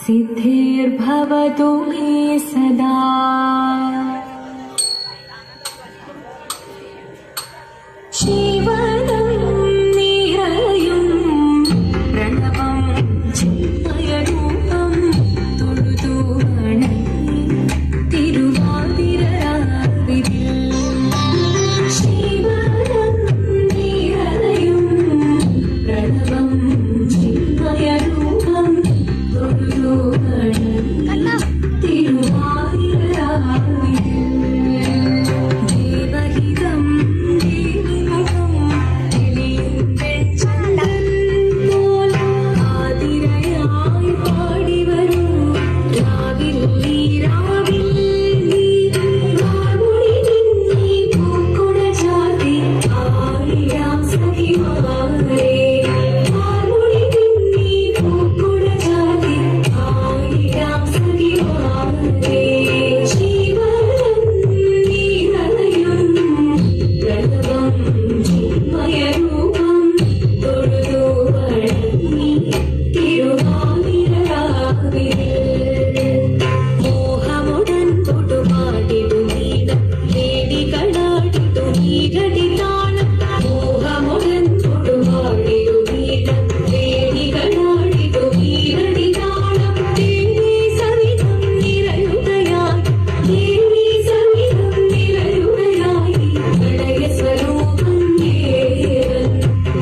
सिद्धिर्भवतु मे सदा। जीवनं निरयुं प्रणवं चिन्मयरूपं തൊഴുതു വണങ്ങി തിരുവാതിരരാവിതിൽ. ജീവനം നിറയും പ്രണവം ചിന്മയരൂപം തൊഴുതു വണങ്ങി തിരുവാതിരരാവിതിൽ. ദേവഹിതം ദേവിമുഖം തെളിയും വെൺചന്ദ്രൻ പോൽ ആതിരയായി പാടിവരൂ രാവിൽ നീ രാവിൽ നീ വാർമുടി നിന്നീ പൂക്കുട ചാർത്തി ആയിരാം സഖിമാരേ. വാർമുടി നിന്നീ പൂക്കുട ചാർത്തി ആയിരാം സഖിമാരേ. ജീവനം നിറയും പ്രണവം ചിന്മയരൂപം തൊഴുതു വണങ്ങി തിരുവാതിരരാവിതിൽ. മോഹമുടൻ തൊടുപാടിടുമീടം വേദികളാടിട്ടു നീരടിതാളം. മോഹമുടൻ തൊടുപാടിടുമീടം വേദികളാടിട്ടു നീരടിതാളം. ദേവി സവിധം നിറയുകയായി ദേവി സവിധം നിറയുകയായി പ്രളയ സ്വരൂപം ദേവൻ.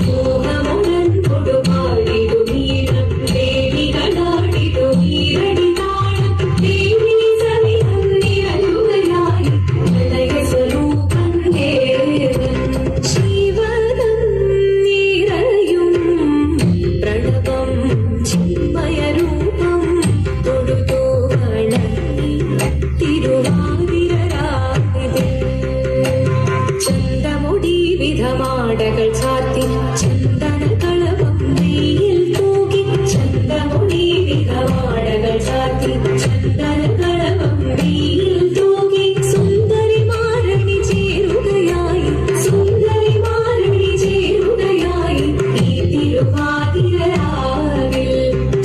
മോഹമുടൻ തൊടുപാടിടുമീടം വേദികളാടിട്ടു നീരടിതാളം. ദേവി സവിധം നിറയുകയായി പ്രളയ സ്വരൂപം ദേവൻ. ജീവനം നിറയും പ്രണവം ചിന്മയരൂപം തൊഴുതു വണങ്ങി തിരുവാതിരരാവിതിൽ. ചന്തമുടി വിധമാടകൾ ചാർത്തി ചന്ദനകളഭം നെയ്യിൽ തൂകി. ചന്തമുടി വിധമാടകൾ ചാർത്തി ചന്ദനകളഭം നെയ്യിൽ തൂകി. സുന്ദരിമാരണി ചേരുകയായി സുന്ദരിമാരണി ചേരുകയായി ഈ തിരുവാതിരരാവിൽ.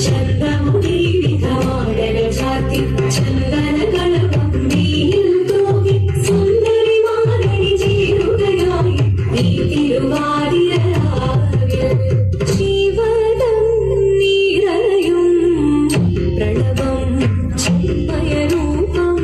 ചന്തമുടി വിധമാടകൾ ചാർത്തി ചന്ദനകളഭം നെയ്യിൽ തൂകി. സുന്ദരിമാരണി ചേരുകയായി ഈ തിരുവാതിരരാവിൽ. ജീവനം നിറയും പ്രണവം ചിന്മയരൂപം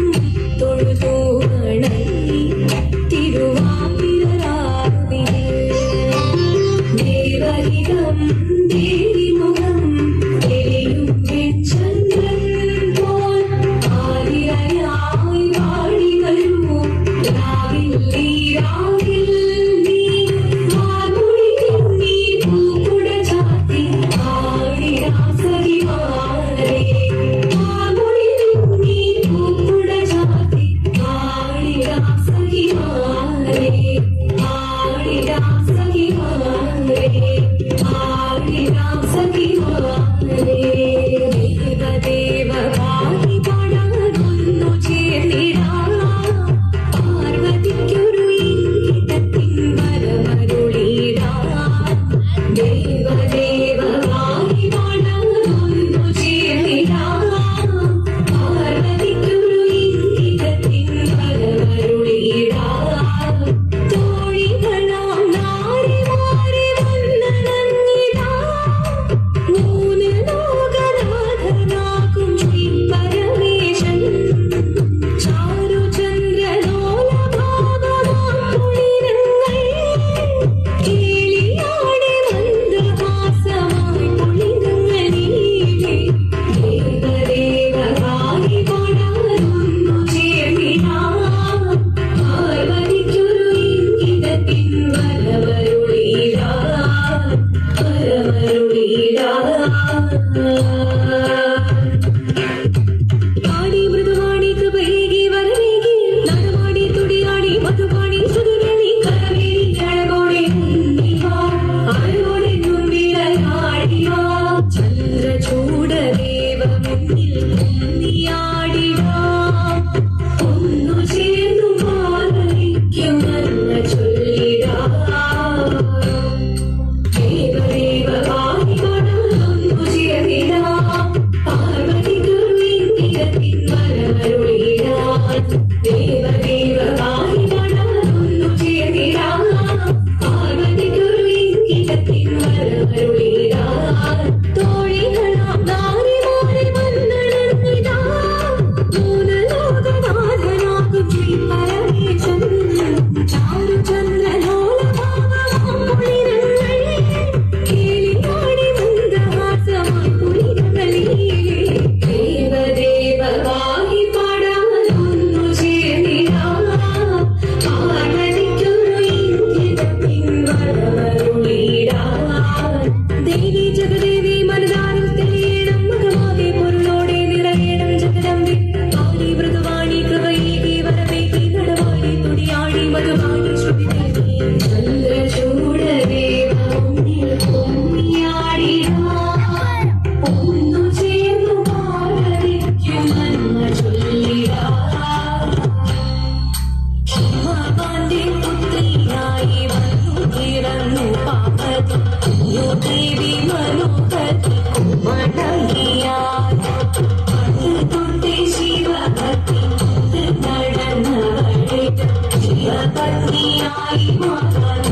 ായി മാറാൻ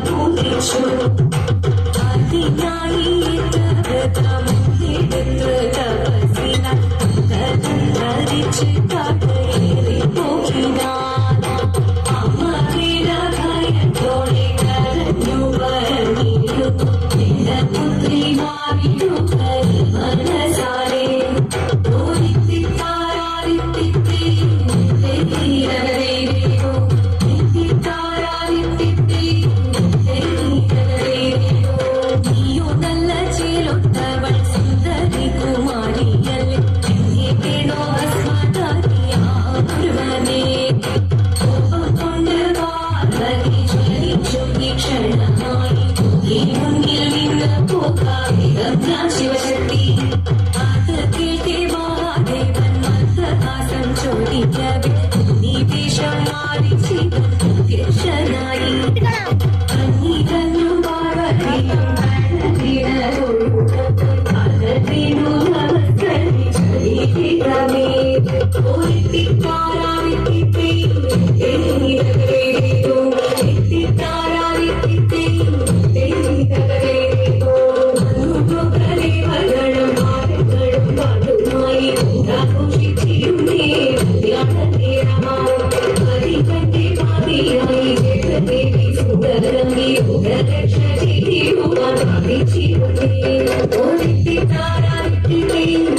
പൂജിച്ചു അതിനായി വ്രതമെടുത്ത് തപസ്സിനാൽ ധരിച്ച് കാട്ടേറി പോകിനാൻ അമറിന ഭയത്തോടെ കരഞ്ഞു പറഞ്ഞിരുന്നു എന്റെ പുത്രി മാറിടുക മനസാലെ ശിവശക്തി അത് കേട്ടേ മഹാദേവൻ മന്ദഹാസം ചോദിക്കവേ നിവേശം മാറി ശിവനായി കണ്ണീരഞ്ഞു പാർവതിയും അകത്തിനു നമസ്കരി ചരിതമേ Thank you.